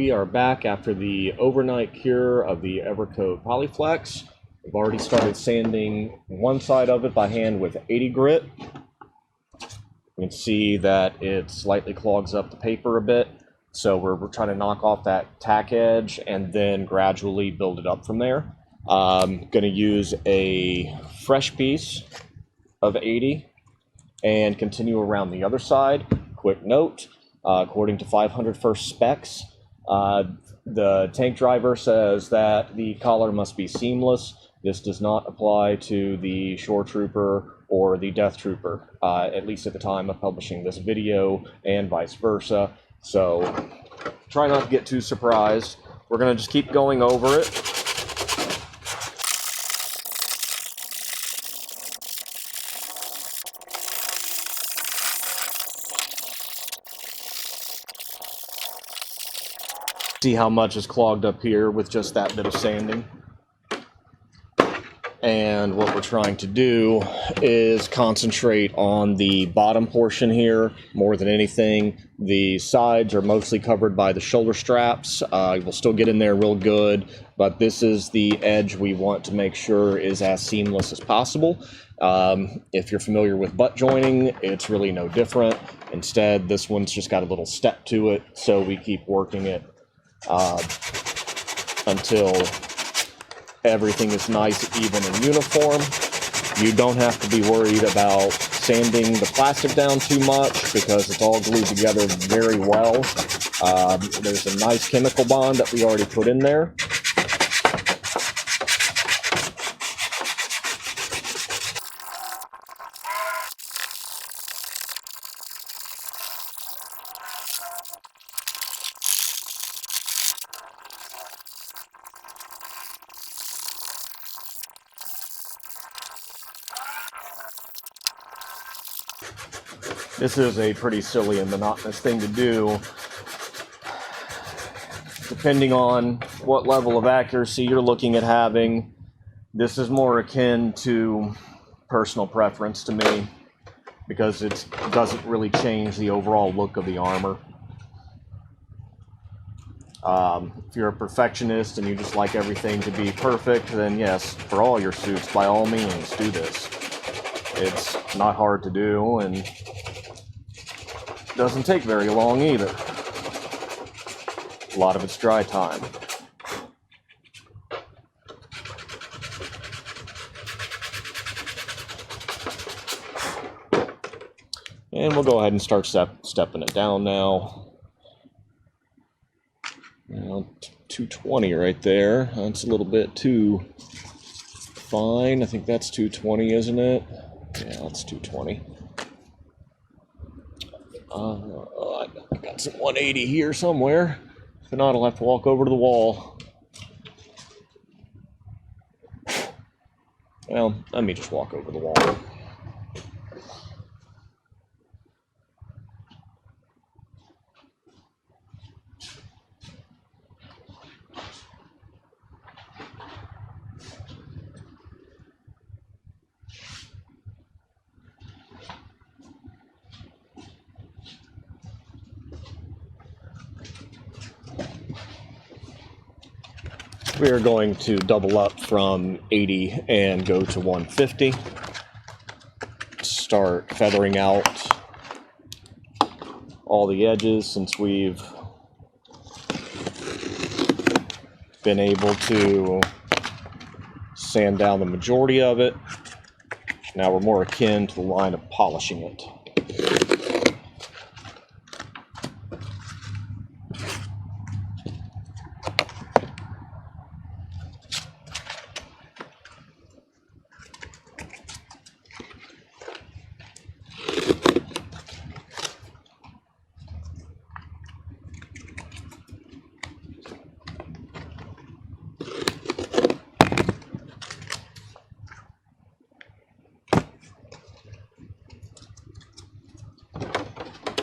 we are back after the overnight cure of the Evercoat Polyflex. We've already started sanding one side of it by hand with 80 grit. You can see that it slightly clogs up the paper a bit, so we're trying to knock off that tack edge and then gradually build it up from there. I'm going to use a fresh piece of 80 and continue around the other side. Quick note, according to 500 first specs, the tank driver says that the collar must be seamless. This does not apply to the Shoretrooper or the Deathtrooper, at least at the time of publishing this video, and vice versa. So try not to get too surprised. We're going to just keep going over it. See how much is clogged up here with just that bit of sanding. And what we're trying to do is concentrate on the bottom portion here more than anything. The sides are mostly covered by the shoulder straps. We'll still get in there real good, but this is the edge we want to make sure is as seamless as possible. If you're familiar with butt joining, it's really no different. Instead, this one's just got a little step to it, so we keep working it until everything is nice, even, and uniform. You don't have to be worried about sanding the plastic down too much because it's all glued together very well. There's a nice chemical bond that we already put in there. This is a pretty silly and monotonous thing to do. Depending on what level of accuracy you're looking at having, this is more akin to personal preference to me because it doesn't really change the overall look of the armor. If you're a perfectionist and you just like everything to be perfect, then yes, for all your suits, by all means, do this. It's not hard to do, and doesn't take very long either. A lot of it's dry time. And we'll go ahead and start stepping it down now. 220 right there. That's a little bit too fine. I think that's 220, isn't it? Yeah, that's 220. I got some 180 here somewhere. If not, I'll have to walk over to the wall. Well, let me just walk over the wall. We are going to double up from 80 and go to 150. Start feathering out all the edges since we've been able to sand down the majority of it. Now we're more akin to the line of polishing it.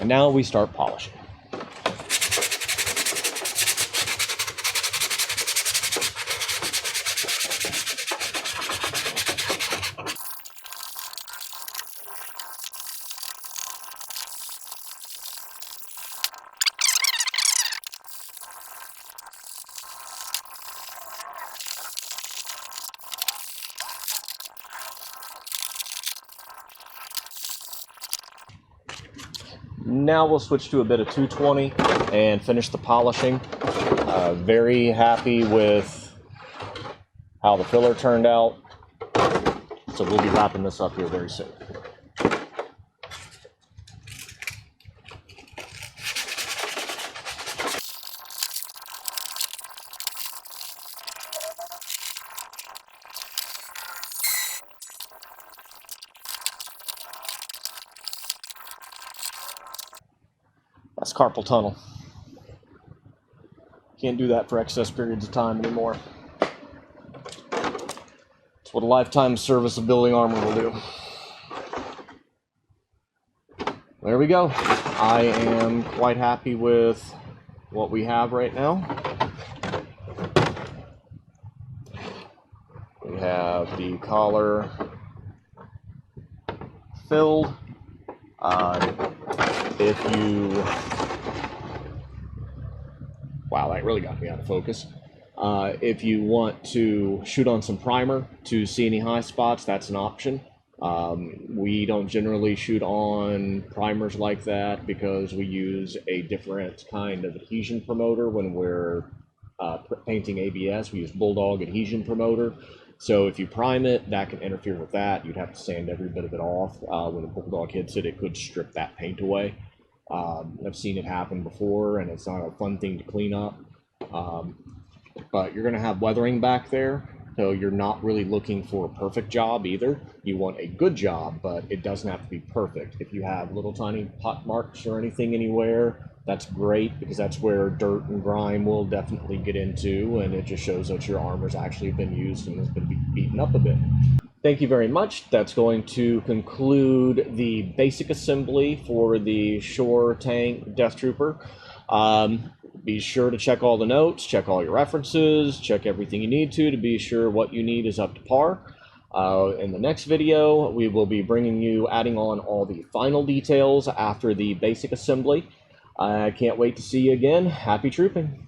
And now we start polishing. Now we'll switch to a bit of 220 and finish the polishing. Very happy with how the filler turned out. So we'll be wrapping this up here very soon. That's carpal tunnel. Can't do that for excess periods of time anymore. It's what a lifetime service of building armor will do. There we go. I am quite happy with what we have right now. We have the collar filled. Wow, that really got me out of focus. If you want to shoot on some primer to see any high spots, that's an option. We don't generally shoot on primers like that because we use a different kind of adhesion promoter when we're painting ABS. We use Bulldog adhesion promoter. So if you prime it, that can interfere with that. You'd have to sand every bit of it off. When the Bulldog hits it, it could strip that paint away. I've seen it happen before, and it's not a fun thing to clean up. But you're going to have weathering back there, so you're not really looking for a perfect job either. You want a good job, but it doesn't have to be perfect. If you have little tiny pot marks or anything anywhere, that's great, because that's where dirt and grime will definitely get into, and it just shows that your armor's actually been used and has been beaten up a bit. Thank you very much. That's going to conclude the basic assembly for the Shore Tank Deathtrooper. Be sure to check all the notes, check all your references, check everything you need to be sure what you need is up to par. In the next video, we will be adding on all the final details after the basic assembly. I can't wait to see you again. Happy trooping!